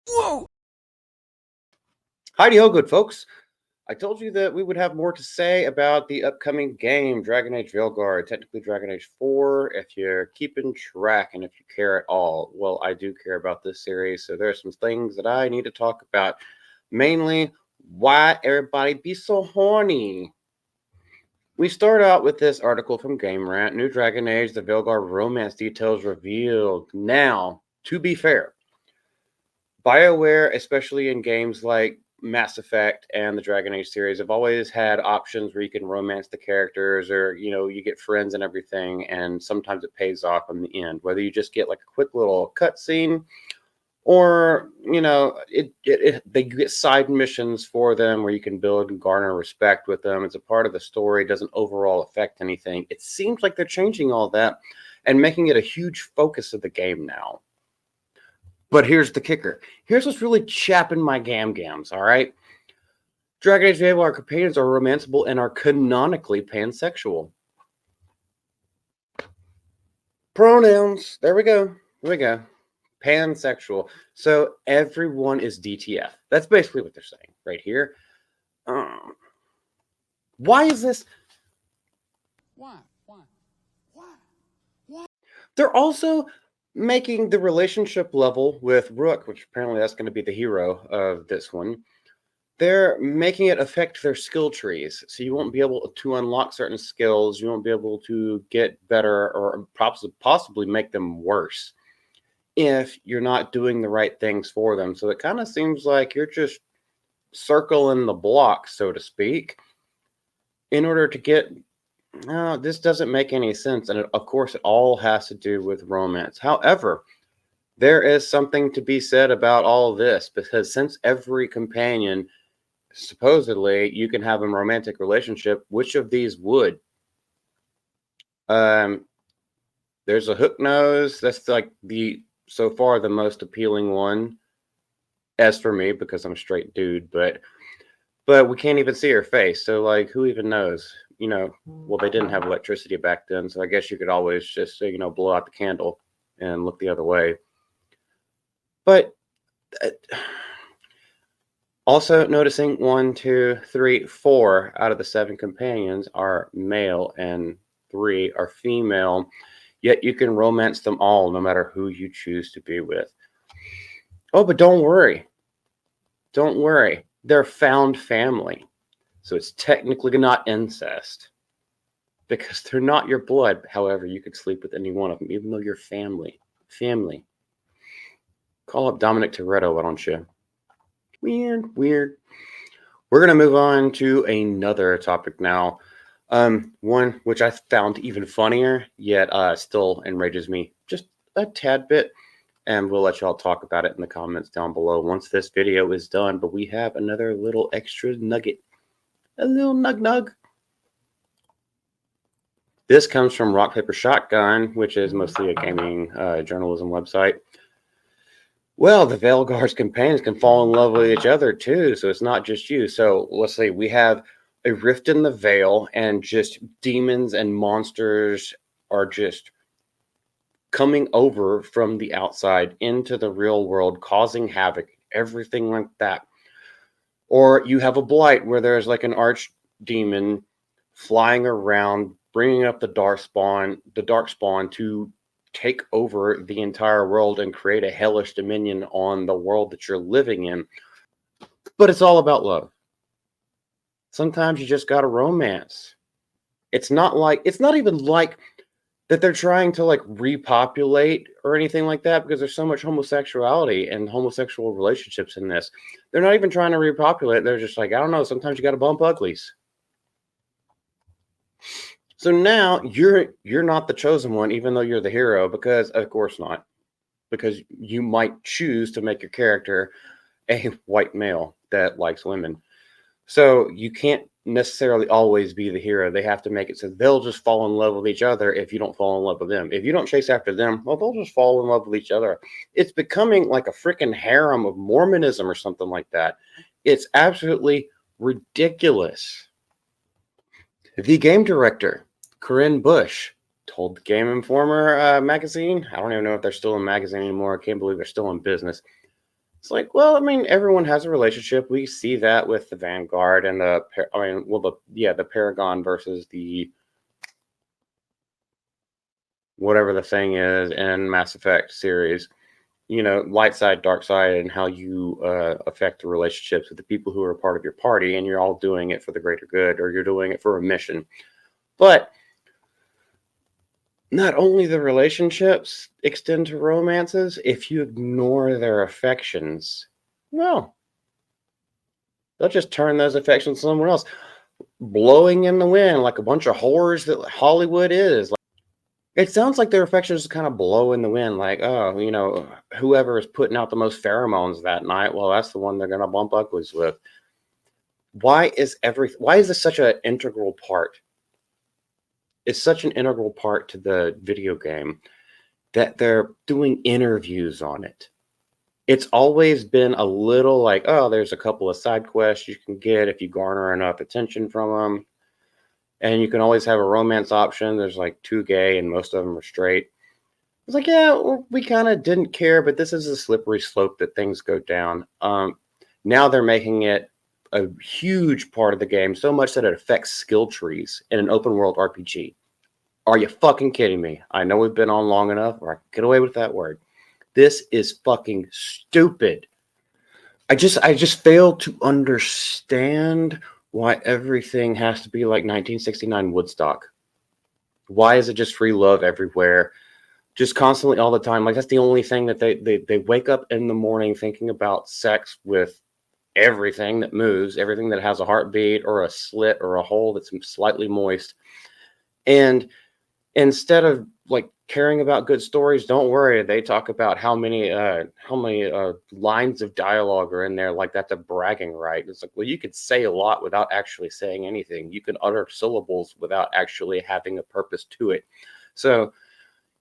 Whoa! Heidi ho, good folks. I told you that we would have more to say about the upcoming game, Dragon Age Veilguard, technically Dragon Age 4, if you're keeping track and if you care at all. Well, I do care about this series, so there are some things that I need to talk about. Mainly, why everybody be so horny. We start out with this article from Game Rant, New Dragon Age, the Veilguard romance details revealed. Now, to be fair, BioWare, especially in games like Mass Effect and the Dragon Age series, have always had options where you can romance the characters or, you get friends and everything, and sometimes it pays off in the end. Whether you just get like a quick little cutscene or, they get side missions for them where you can build and garner respect with them. It's a part of the story, it doesn't overall affect anything. It seems like they're changing all that and making it a huge focus of the game now. But here's the kicker. Here's what's really chapping my gams, all right? Dragon Age Veilguard companions are romanceable and are canonically pansexual. Pronouns. There we go. Pansexual. So everyone is DTF. That's basically what they're saying right here. Why is this? Why? They're also making the relationship level with Rook, which apparently that's going to be the hero of this one. They're making it affect their skill trees. So you won't be able to unlock certain skills. You won't be able to get better or possibly make them worse if you're not doing the right things for them. So it kind of seems like you're just circling the block, so to speak, in order to get. No, this doesn't make any sense. And of course, it all has to do with romance. However, there is something to be said about all of this because since every companion, supposedly, you can have a romantic relationship, which of these would? There's a hook nose. That's like so far the most appealing one. As for me, because I'm a straight dude, but we can't even see her face. So like, who even knows? Well, they didn't have electricity back then, so I guess you could always just blow out the candle and look the other way. But also noticing 1, 2, 3, 4 out of the 7 companions are male and 3 are female. Yet you can romance them all, no matter who you choose to be with. Oh, but don't worry. They're found family. So it's technically not incest. Because they're not your blood. However, you could sleep with any one of them, even though you're family. Call up Dominic Toretto, why don't you? Weird. We're going to move on to another topic now. One which I found even funnier, yet still enrages me just a tad bit. And we'll let y'all talk about it in the comments down below once this video is done. But we have another little extra nugget. A little nug. This comes from Rock Paper Shotgun, which is mostly a gaming journalism website. Well, the Veilguard's companions can fall in love with each other too, so it's not just you. So let's say we have a rift in the veil, and just demons and monsters are just coming over from the outside into the real world, causing havoc, everything like that. Or you have a blight where there's like an archdemon flying around, bringing up the darkspawn to take over the entire world and create a hellish dominion on the world that you're living in. But it's all about love. Sometimes you just gotta romance. It's not even like that they're trying to like repopulate or anything like that, because there's so much homosexuality and homosexual relationships in this. They're not even trying to repopulate. They're just like, I don't know, sometimes you gotta bump uglies. So now you're not the chosen one, even though you're the hero, because of course not. Because you might choose to make your character a white male that likes women. So you can't necessarily always be the hero. They have to make it so they'll just fall in love with each other if you don't fall in love with them. If you don't chase after them, well, they'll just fall in love with each other. It's becoming like a freaking harem of Mormonism or something like that. It's absolutely ridiculous. The game director, Corinne Bush, told the Game Informer magazine, I don't even know if they're still in magazine anymore. I can't believe they're still in business. It's like, well, I mean, everyone has a relationship. We see that with the Vanguard and the Paragon versus the whatever the thing is in Mass Effect series. You know, light side, dark side, and how you affect the relationships with the people who are part of your party, and you're all doing it for the greater good, or you're doing it for a mission. But not only the relationships extend to romances, if you ignore their affections, well, they'll just turn those affections somewhere else, blowing in the wind like a bunch of whores that Hollywood is. It sounds like their affections just kind of blow in the wind, like, oh, you know, whoever is putting out the most pheromones that night, well, that's the one they're gonna bump uglies with. Why is this such an integral part? It's such an integral part to the video game that they're doing interviews on it. It's always been a little like, oh, there's a couple of side quests you can get if you garner enough attention from them. And you can always have a romance option. There's like 2 gay, and most of them are straight. It's like, yeah, well, we kind of didn't care, but this is a slippery slope that things go down. Now they're making it a huge part of the game, so much that it affects skill trees in an open world RPG. Are you fucking kidding me? I know we've been on long enough, or I can get away with that word. This is fucking stupid. I just fail to understand why everything has to be like 1969 Woodstock. Why is it just free love everywhere? Just constantly all the time. Like, that's the only thing that they wake up in the morning thinking about sex with everything that moves, everything that has a heartbeat or a slit or a hole that's slightly moist. And instead of like caring about good stories, don't worry. They talk about how many lines of dialogue are in there. Like, that's a bragging right. It's like, well, you could say a lot without actually saying anything. You can utter syllables without actually having a purpose to it. So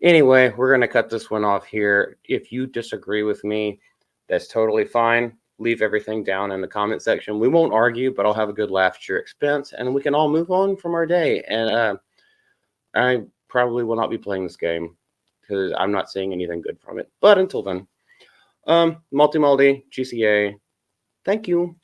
anyway, we're going to cut this one off here. If you disagree with me, that's totally fine. Leave everything down in the comment section. We won't argue, but I'll have a good laugh at your expense, and we can all move on from our day. And I probably will not be playing this game because I'm not seeing anything good from it. But until then, Maltymaldy, GCA, thank you.